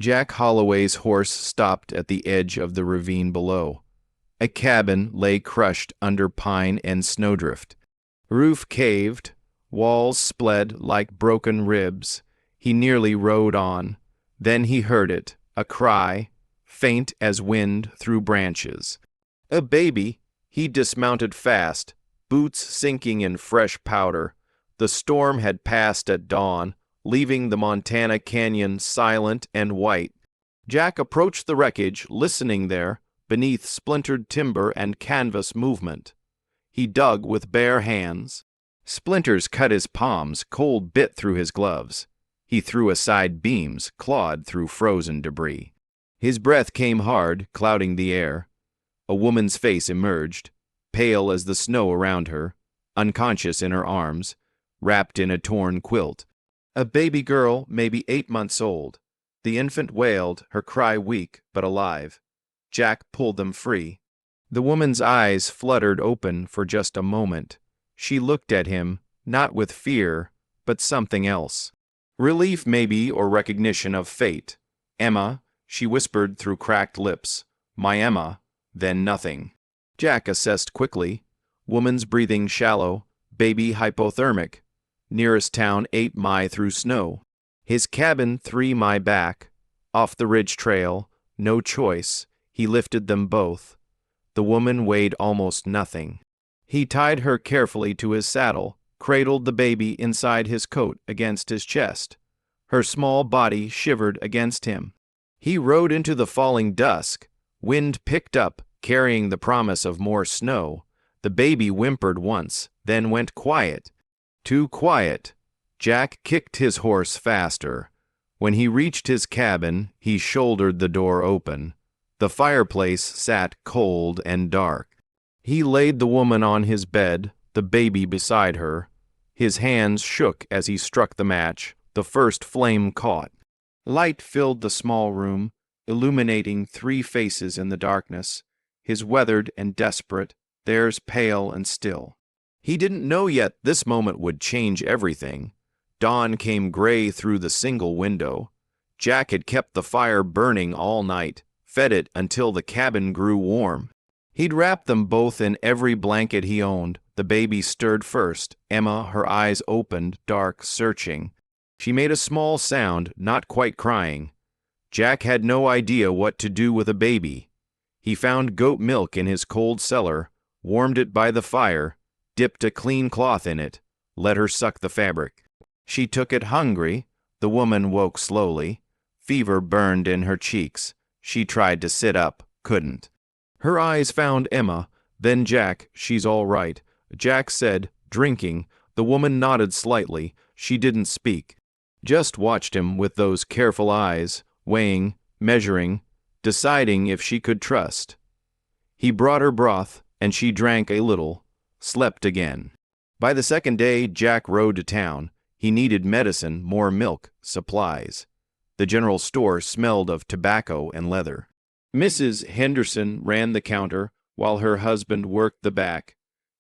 Jack Holloway's horse stopped at the edge of the ravine below. A cabin lay crushed under pine and snowdrift. Roof caved, walls split like broken ribs. He nearly rode on. Then he heard it, a cry, faint as wind through branches. A baby. He dismounted fast, boots sinking in fresh powder. The storm had passed at dawn, leaving the Montana Canyon silent and white. Jack approached the wreckage, listening there, beneath splintered timber and canvas movement. He dug with bare hands. Splinters cut his palms, cold bit through his gloves. He threw aside beams, clawed through frozen debris. His breath came hard, clouding the air. A woman's face emerged, pale as the snow around her, unconscious in her arms, wrapped in a torn quilt. A baby girl, maybe 8 months old. The infant wailed, her cry weak but alive. Jack pulled them free. The woman's eyes fluttered open for just a moment. She looked at him, not with fear, but something else. Relief maybe, or recognition of fate. "Emma," she whispered through cracked lips. "My Emma." Then nothing. Jack assessed quickly. Woman's breathing shallow, baby hypothermic. Nearest town 8 mi through snow. His cabin 3 mi back. Off the ridge trail, no choice. He lifted them both. The woman weighed almost nothing. He tied her carefully to his saddle, cradled the baby inside his coat against his chest. Her small body shivered against him. He rode into the falling dusk. Wind picked up, carrying the promise of more snow. The baby whimpered once, then went quiet. Too quiet. Jack kicked his horse faster. When he reached his cabin, he shouldered the door open. The fireplace sat cold and dark. He laid the woman on his bed, the baby beside her. His hands shook as he struck the match. The first flame caught. Light filled the small room, illuminating 3 faces in the darkness, his weathered and desperate, theirs pale and still. He didn't know yet this moment would change everything. Dawn came gray through the single window. Jack had kept the fire burning all night, fed it until the cabin grew warm. He'd wrapped them both in every blanket he owned. The baby stirred first. Emma, her eyes opened, dark, searching. She made a small sound, not quite crying. Jack had no idea what to do with a baby. He found goat milk in his cold cellar, warmed it by the fire, dipped a clean cloth in it, let her suck the fabric. She took it hungry. The woman woke slowly. Fever burned in her cheeks. She tried to sit up, couldn't. Her eyes found Emma, then Jack. "She's all right," Jack said, drinking. The woman nodded slightly. She didn't speak. Just watched him with those careful eyes, weighing, measuring, deciding if she could trust. He brought her broth, and she drank a little, slept again. By the second day, Jack rode to town. He needed medicine, more milk, supplies. The general store smelled of tobacco and leather. Mrs. Henderson ran the counter, while her husband worked the back.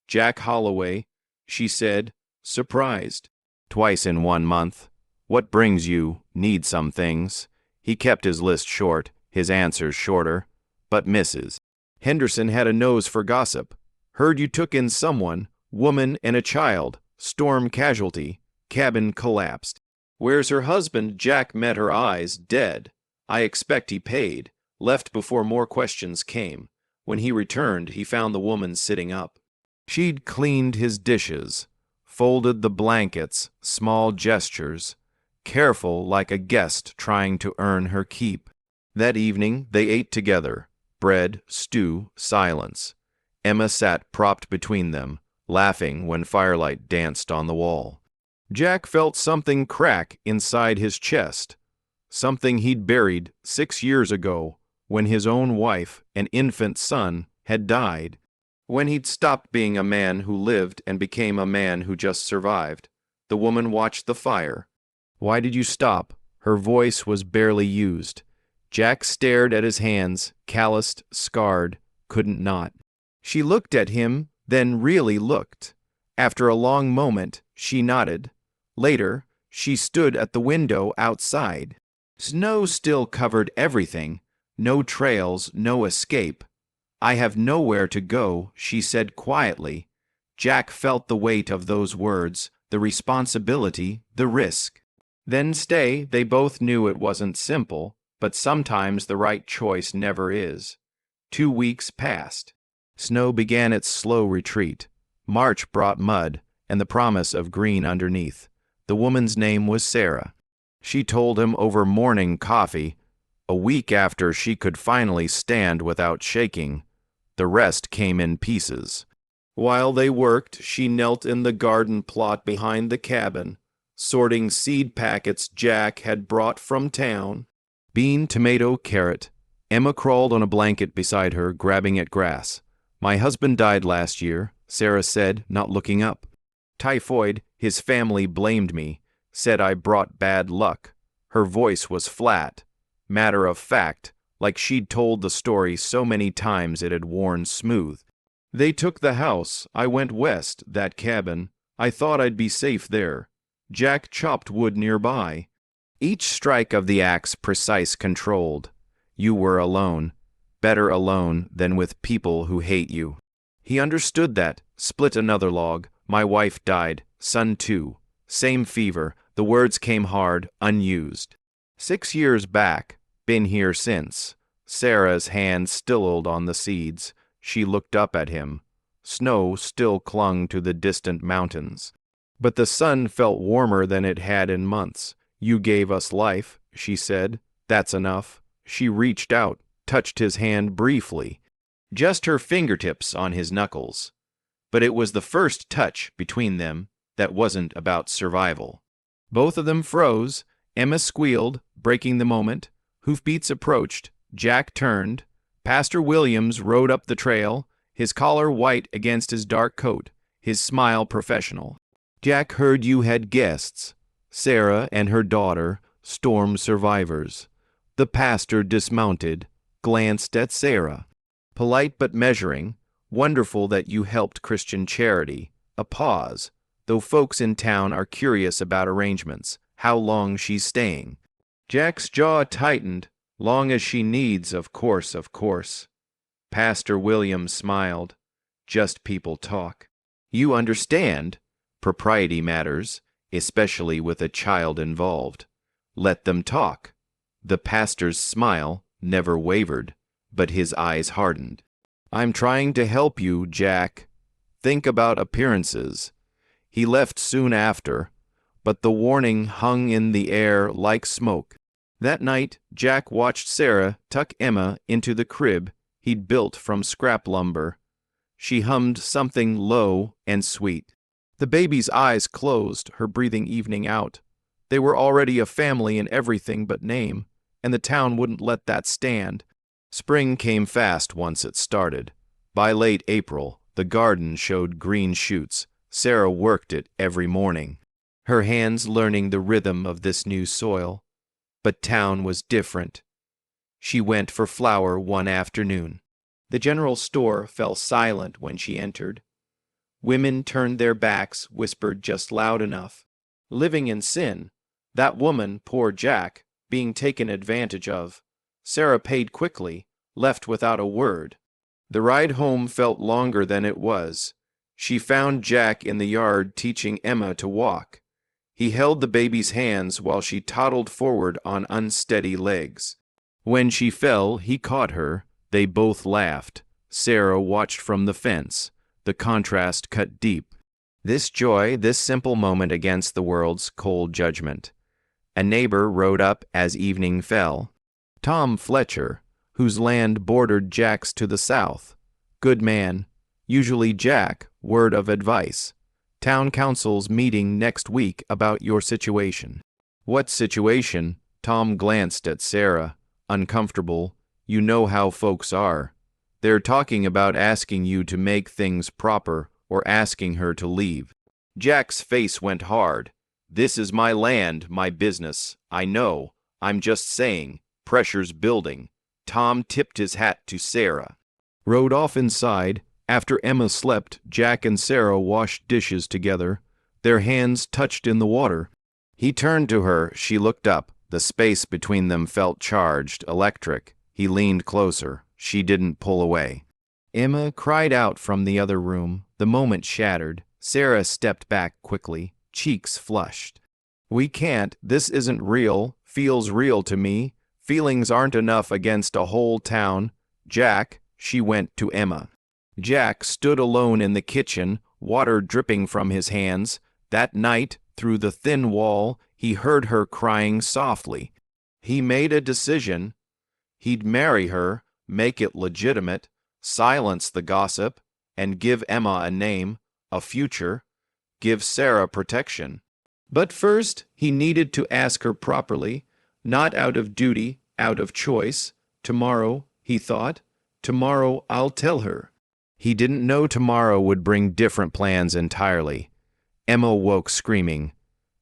"Jack Holloway," she said, surprised. "Twice in 1 month. What brings you? Need some things." He kept his list short, his answers shorter. But Mrs. Henderson had a nose for gossip. "Heard you took in someone, woman and a child, storm casualty, cabin collapsed." "Where's her husband?" Jack met her eyes, dead. "I expect he paid." Left before more questions came. When he returned, he found the woman sitting up. She'd cleaned his dishes, folded the blankets, small gestures, careful like a guest trying to earn her keep. That evening, they ate together. Bread, stew, silence. Emma sat propped between them, laughing when firelight danced on the wall. Jack felt something crack inside his chest, something he'd buried 6 years ago when his own wife and infant son had died, when he'd stopped being a man who lived and became a man who just survived. The woman watched the fire. "Why did you stop?" Her voice was barely used. Jack stared at his hands, calloused, scarred, couldn't not. She looked at him, then really looked. After a long moment, she nodded. Later, she stood at the window outside. Snow still covered everything, no trails, no escape. I have nowhere to go, she said quietly. Jack felt the weight of those words, the responsibility, the risk. Then stay, they both knew it wasn't simple, but sometimes the right choice never is. 2 weeks passed. Snow began its slow retreat. March brought mud, and the promise of green underneath. The woman's name was Sarah. She told him over morning coffee, a week after she could finally stand without shaking. The rest came in pieces. While they worked, she knelt in the garden plot behind the cabin, sorting seed packets Jack had brought from town. Bean, tomato, carrot. Emma crawled on a blanket beside her, grabbing at grass. My husband died last year, Sarah said, not looking up. Typhoid, his family blamed me, said I brought bad luck. Her voice was flat, matter of fact, like she'd told the story so many times it had worn smooth. They took the house. I went west, that cabin. I thought I'd be safe there. Jack chopped wood nearby. Each strike of the axe precise, controlled. You were alone. Better alone than with people who hate you. He understood that, split another log. My wife died, son too. Same fever. The words came hard, unused. 6 years back. Been here since. Sarah's hand stilled on the seeds. She looked up at him. Snow still clung to the distant mountains. But the sun felt warmer than it had in months. You gave us life, she said. That's enough. She reached out, touched his hand briefly. Just her fingertips on his knuckles. But it was the first touch between them that wasn't about survival. Both of them froze. Emma squealed, breaking the moment. Hoofbeats approached. Jack turned. Pastor Williams rode up the trail, his collar white against his dark coat, his smile professional. Jack heard you had guests. Sarah and her daughter, storm survivors. The pastor dismounted, glanced at Sarah. Polite but measuring. Wonderful that you helped Christian charity. A pause. Though folks in town are curious about arrangements. How long she's staying. Jack's jaw tightened. Long as she needs, of course, of course. Pastor Williams smiled. Just people talk. You understand. Propriety matters, especially with a child involved. Let them talk. The pastor's smile never wavered, but his eyes hardened. I'm trying to help you, Jack. Think about appearances. He left soon after, but the warning hung in the air like smoke. That night, Jack watched Sarah tuck Emma into the crib he'd built from scrap lumber. She hummed something low and sweet. The baby's eyes closed, her breathing evening out. They were already a family in everything but name, and the town wouldn't let that stand. Spring came fast once it started. By late April, the garden showed green shoots. Sarah worked it every morning, her hands learning the rhythm of this new soil. But town was different. She went for flour one afternoon. The general store fell silent when she entered. Women turned their backs, whispered just loud enough. Living in sin. That woman, poor Jack, being taken advantage of. Sarah paid quickly, left without a word. The ride home felt longer than it was. She found Jack in the yard teaching Emma to walk. He held the baby's hands while she toddled forward on unsteady legs. When she fell, he caught her. They both laughed. Sarah watched from the fence. The contrast cut deep. This joy, this simple moment against the world's cold judgment. A neighbor rode up as evening fell. Tom Fletcher, whose land bordered Jack's to the south. Good man. Usually Jack, word of advice. Town council's meeting next week about your situation. What situation? Tom glanced at Sarah. Uncomfortable. You know how folks are. They're talking about asking you to make things proper or asking her to leave. Jack's face went hard. This is my land, my business. I know. I'm just saying. Pressure's building. Tom tipped his hat to Sarah. Rode off inside. After Emma slept, Jack and Sarah washed dishes together. Their hands touched in the water. He turned to her. She looked up. The space between them felt charged, electric. He leaned closer. She didn't pull away. Emma cried out from the other room. The moment shattered. Sarah stepped back quickly, cheeks flushed. We can't. This isn't real. Feels real to me. Feelings aren't enough against a whole town. Jack, she went to Emma. Jack stood alone in the kitchen, water dripping from his hands. That night, through the thin wall, he heard her crying softly. He made a decision. He'd marry her, make it legitimate, silence the gossip, and give Emma a name, a future, give Sarah protection. But first, he needed to ask her properly, not out of duty, out of choice. Tomorrow, he thought, tomorrow I'll tell her. He didn't know tomorrow would bring different plans entirely. Emma woke screaming.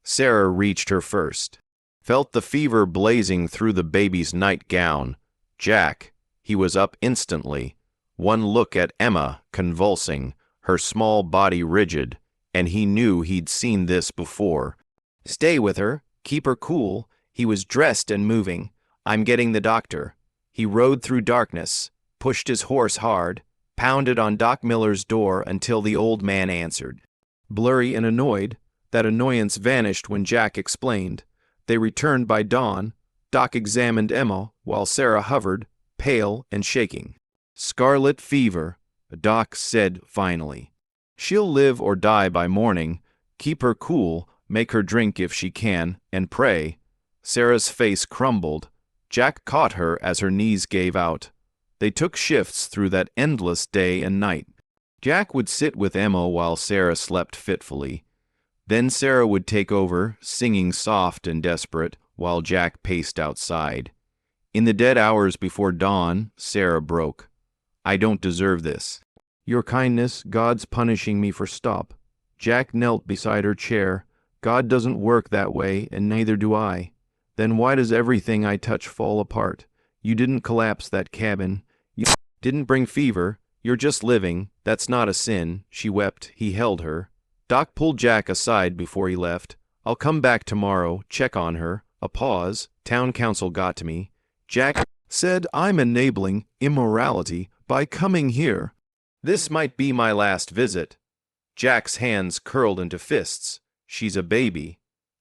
Sarah reached her first. Felt the fever blazing through the baby's nightgown. Jack, he was up instantly. One look at Emma, convulsing, her small body rigid, and he knew he'd seen this before. Stay with her, keep her cool. He was dressed and moving. I'm getting the doctor. He rode through darkness, pushed his horse hard, pounded on Doc Miller's door until the old man answered. Blurry and annoyed, that annoyance vanished when Jack explained. They returned by dawn. Doc examined Emma while Sarah hovered, pale and shaking. Scarlet fever, Doc said finally. She'll live or die by morning. Keep her cool, make her drink if she can, and pray. Sarah's face crumbled. Jack caught her as her knees gave out. They took shifts through that endless day and night. Jack would sit with Emma while Sarah slept fitfully. Then Sarah would take over, singing soft and desperate, while Jack paced outside. In the dead hours before dawn, Sarah broke. I don't deserve this. Your kindness, God's punishing me for stop. Jack knelt beside her chair. God doesn't work that way, and neither do I. Then why does everything I touch fall apart? You didn't collapse that cabin. You didn't bring fever. You're just living. That's not a sin. She wept. He held her. Doc pulled Jack aside before he left. I'll come back tomorrow, check on her. A pause. Town council got to me. Jack said I'm enabling immorality by coming here. This might be my last visit. Jack's hands curled into fists. She's a baby.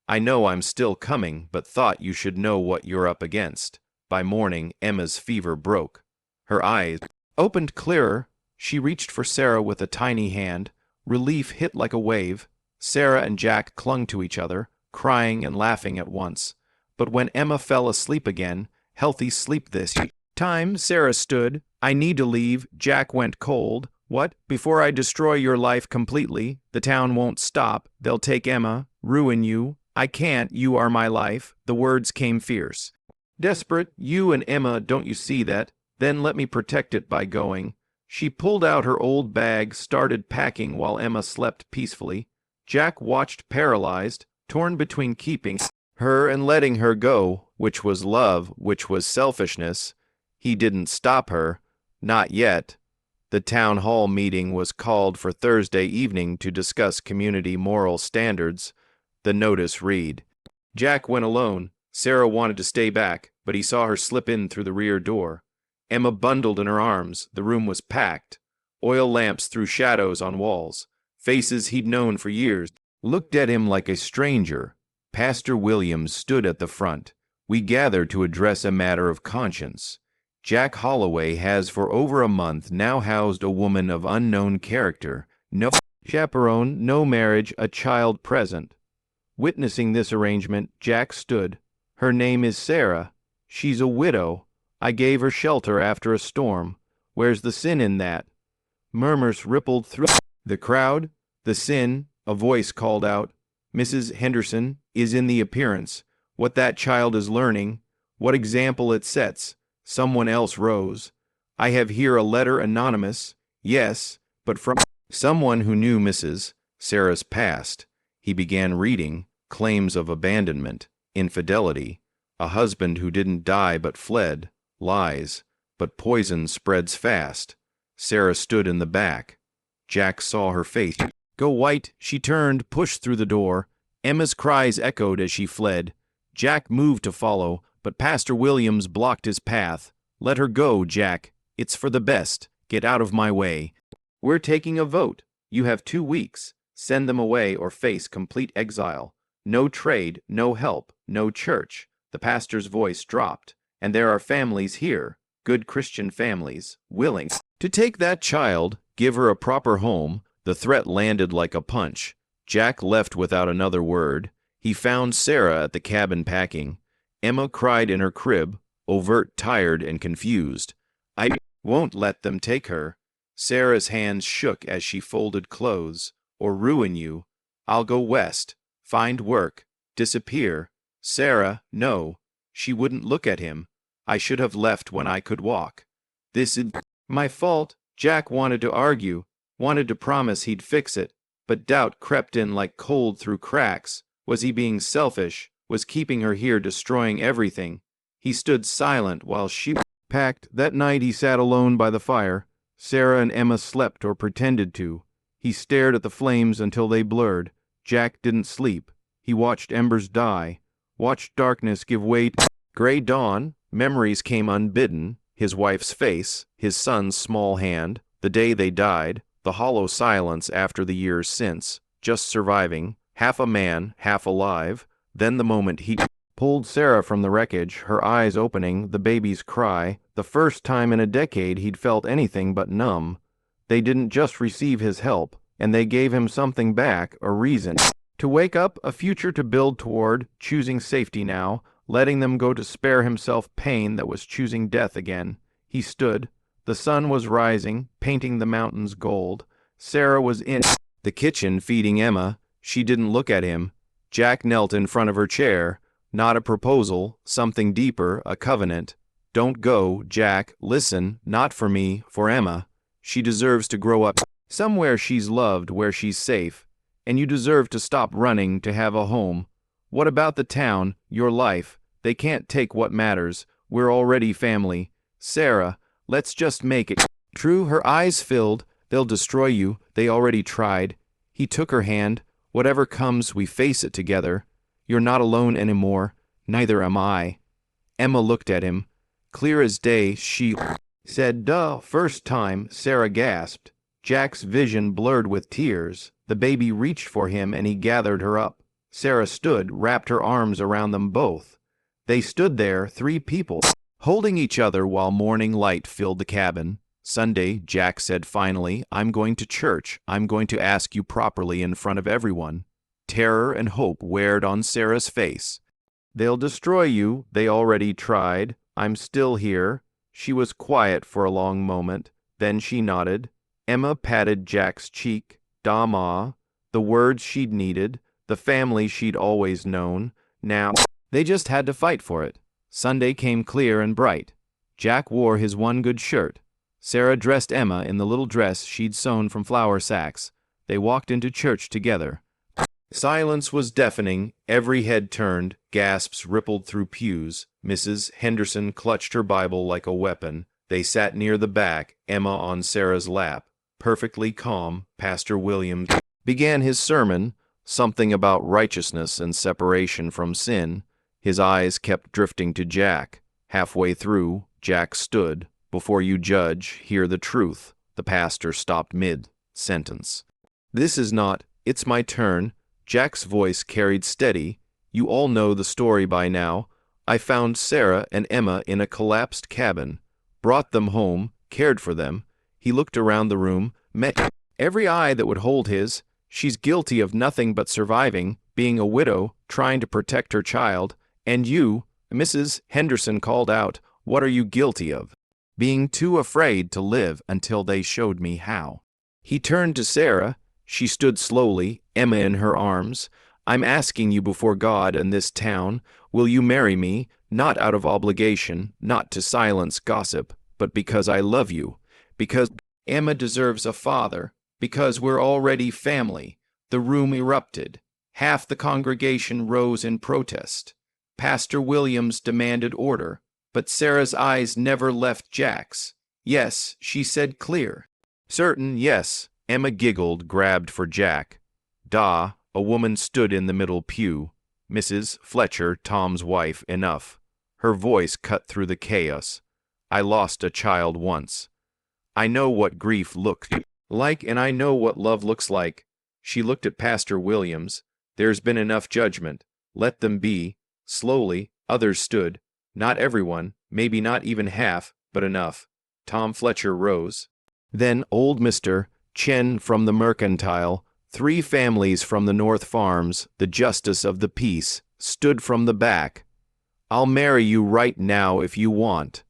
I know I'm still coming, but thought you should know what you're up against. By morning, Emma's fever broke. Her eyes opened clearer. She reached for Sarah with a tiny hand. Relief hit like a wave. Sarah and Jack clung to each other, crying and laughing at once. But when Emma fell asleep again, healthy sleep this time, Sarah stood. I need to leave. Jack went cold. What? Before I destroy your life completely, the town won't stop. They'll take Emma, ruin you. I can't. You are my life. The words came fierce. Desperate, you and Emma, don't you see that? Then let me protect it by going. She pulled out her old bag, started packing while Emma slept peacefully. Jack watched paralyzed, torn between keeping her and letting her go, which was love, which was selfishness. He didn't stop her. Not yet. The town hall meeting was called for Thursday evening to discuss community moral standards. The notice read. Jack went alone. Sarah wanted to stay back, but he saw her slip in through the rear door. Emma bundled in her arms. The room was packed. Oil lamps threw shadows on walls. Faces he'd known for years looked at him like a stranger. Pastor Williams stood at the front. We gather to address a matter of conscience. Jack Holloway has for over a month now housed a woman of unknown character. No chaperone, no marriage, a child present. Witnessing this arrangement, Jack stood. Her name is Sarah. She's a widow. I gave her shelter after a storm. Where's the sin in that? Murmurs rippled through the crowd. The sin, a voice called out. Mrs. Henderson, is in the appearance. What that child is learning, what example it sets. Someone else rose. I have here a letter anonymous. Yes, but from someone who knew Mrs. Sarah's past. He began reading claims of abandonment, infidelity, a husband who didn't die but fled, lies, but poison spreads fast. Sarah stood in the back. Jack saw her face go white. She turned, pushed through the door. Emma's cries echoed as she fled. Jack moved to follow, but Pastor Williams blocked his path. "Let her go, Jack. It's for the best. Get out of my way. We're taking a vote. You have 2 weeks. Send them away or face complete exile. No trade, no help, no church." The pastor's voice dropped. "And there are families here, good Christian families, willing to take that child, give her a proper home." The threat landed like a punch. Jack left without another word. He found Sarah at the cabin packing. Emma cried in her crib, overt, tired, and confused. "I won't let them take her." Sarah's hands shook as she folded clothes. "Or ruin you. I'll go west, find work, disappear." "Sarah, no." She wouldn't look at him. "I should have left when I could walk. This is my fault." Jack wanted to argue, wanted to promise he'd fix it, but doubt crept in like cold through cracks. Was he being selfish? Was keeping her here destroying everything? He stood silent while she packed. That night he sat alone by the fire. Sarah and Emma slept or pretended to. He stared at the flames until they blurred. Jack didn't sleep. He watched embers die, watched darkness give way to gray dawn. Memories came unbidden. His wife's face, his son's small hand, the day they died, the hollow silence after the years since, just surviving, half a man, half alive. Then the moment he pulled Sarah from the wreckage, her eyes opening, the baby's cry, the first time in a decade he'd felt anything but numb. They didn't just receive his help, and they gave him something back, a reason to wake up, a future to build toward, choosing safety now, letting them go to spare himself pain that was choosing death again. He stood. The sun was rising, painting the mountains gold. Sarah was in the kitchen feeding Emma. She didn't look at him. Jack knelt in front of her chair. Not a proposal, something deeper, a covenant. "Don't go, Jack. Listen, not for me, for Emma. She deserves to grow up somewhere she's loved, where she's safe. And you deserve to stop running, to have a home. What about the town, your life? They can't take what matters. We're already family. Sarah, let's just make it true." Her eyes filled. "They'll destroy you. They already tried." He took her hand. "Whatever comes, we face it together. You're not alone anymore. Neither am I." Emma looked at him. Clear as day, she said, "Duh." First time, Sarah gasped. Jack's vision blurred with tears. The baby reached for him and he gathered her up. Sarah stood, wrapped her arms around them both. They stood there, 3 people, holding each other while morning light filled the cabin. "Sunday," Jack said finally, "I'm going to church. I'm going to ask you properly in front of everyone." Terror and hope weared on Sarah's face. "They'll destroy you. They already tried. I'm still here." She was quiet for a long moment. Then she nodded. Emma patted Jack's cheek. "Da Ma," the words she'd needed, the family she'd always known. Now, they just had to fight for it. Sunday came clear and bright. Jack wore his one good shirt. Sarah dressed Emma in the little dress she'd sewn from flour sacks. They walked into church together. Silence was deafening. Every head turned. Gasps rippled through pews. Mrs. Henderson clutched her Bible like a weapon. They sat near the back, Emma on Sarah's lap. Perfectly calm, Pastor Williams began his sermon, something about righteousness and separation from sin. His eyes kept drifting to Jack. Halfway through, Jack stood. "Before you judge, hear the truth." The pastor stopped mid-sentence. "This is not, it's my turn." Jack's voice carried steady. "You all know the story by now. I found Sarah and Emma in a collapsed cabin, brought them home, cared for them." He looked around the room, met every eye that would hold his. "She's guilty of nothing but surviving, being a widow, trying to protect her child. And you," Mrs. Henderson called out, "what are you guilty of?" "Being too afraid to live until they showed me how." He turned to Sarah. She stood slowly, Emma in her arms. "I'm asking you before God and this town, will you marry me, not out of obligation, not to silence gossip, but because I love you, because Emma deserves a father, because we're already family." The room erupted. Half the congregation rose in protest. Pastor Williams demanded order, but Sarah's eyes never left Jack's. "Yes," she said clear. "Certain, yes." Emma giggled, grabbed for Jack. "Da," a woman stood in the middle pew. Mrs. Fletcher, Tom's wife, enough. Her voice cut through the chaos. I lost a child once. I know what grief looks like, and I know what love looks like. She looked at Pastor Williams. There's been enough judgment. Let them be. Slowly, others stood. Not everyone, maybe not even half, but enough. Tom Fletcher rose. Then old Mr. Chen from the Mercantile, 3 families from the North Farms, the justice of the peace, stood from the back. I'll marry you right now if you want.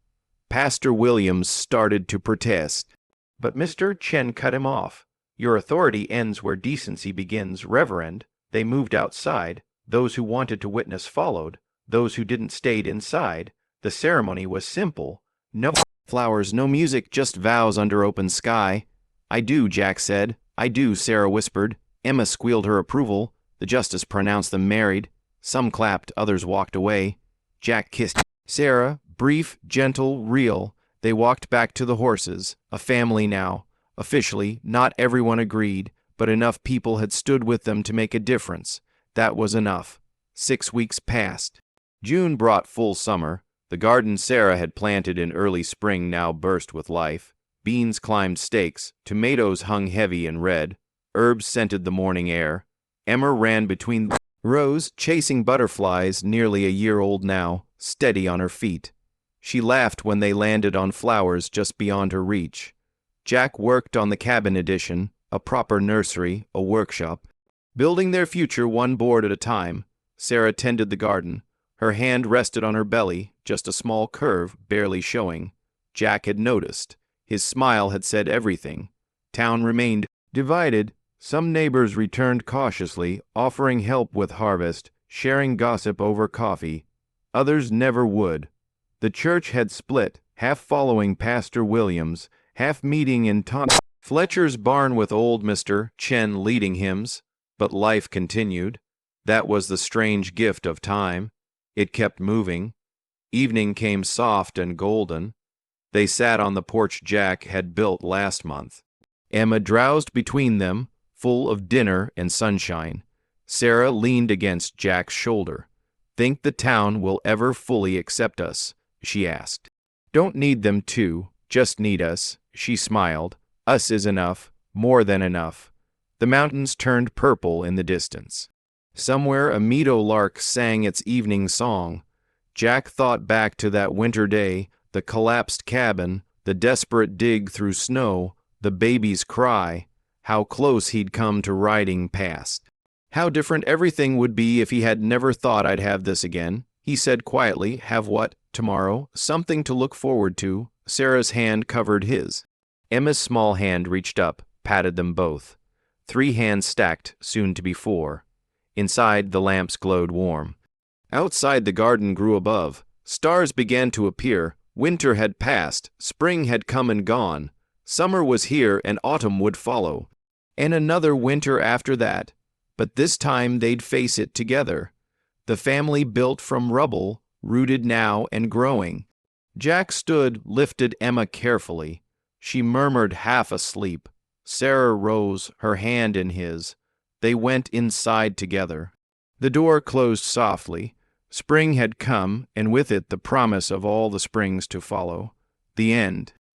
Pastor Williams started to protest, but Mr. Chen cut him off. Your authority ends where decency begins, Reverend. They moved outside. Those who wanted to witness followed. Those who didn't stayed inside. The ceremony was simple. No flowers, no music, just vows under open sky. I do, Jack said. I do, Sarah whispered. Emma squealed her approval. The justice pronounced them married. Some clapped, others walked away. Jack kissed Sarah, brief, gentle, real. They walked back to the horses, a family now. Officially, not everyone agreed, but enough people had stood with them to make a difference. That was enough. 6 weeks passed. June brought full summer. The garden Sarah had planted in early spring now burst with life. Beans climbed stakes, tomatoes hung heavy and red, herbs scented the morning air. Emma ran between rows, chasing butterflies, nearly a year old now, steady on her feet. She laughed when they landed on flowers just beyond her reach. Jack worked on the cabin addition, a proper nursery, a workshop, building their future one board at a time. Sarah tended the garden. Her hand rested on her belly, just a small curve, barely showing. Jack had noticed. His smile had said everything. Town remained divided. Some neighbors returned cautiously, offering help with harvest, sharing gossip over coffee. Others never would. The church had split, half following Pastor Williams, half meeting in Tom Fletcher's barn with old Mr. Chen leading hymns. But life continued. That was the strange gift of time. It kept moving. Evening came soft and golden. They sat on the porch Jack had built last month. Emma drowsed between them, full of dinner and sunshine. Sarah leaned against Jack's shoulder. Think the town will ever fully accept us? She asked. Don't need them to, just need us, she smiled. Us is enough, more than enough. The mountains turned purple in the distance. Somewhere a meadow lark sang its evening song. Jack thought back to that winter day, the collapsed cabin, the desperate dig through snow, the baby's cry, how close he'd come to riding past. How different everything would be if he had never thought I'd have this again. He said quietly, have what? Tomorrow? Something to look forward to. Sarah's hand covered his. Emma's small hand reached up, patted them both. 3 hands stacked, soon to be 4. Inside, the lamps glowed warm. Outside, the garden grew above. Stars began to appear. Winter had passed. Spring had come and gone. Summer was here, and autumn would follow. And another winter after that. But this time they'd face it together. The family built from rubble, rooted now and growing. Jack stood, lifted Emma carefully. She murmured half asleep. Sarah rose, her hand in his. They went inside together. The door closed softly. Spring had come, and with it the promise of all the springs to follow. The end.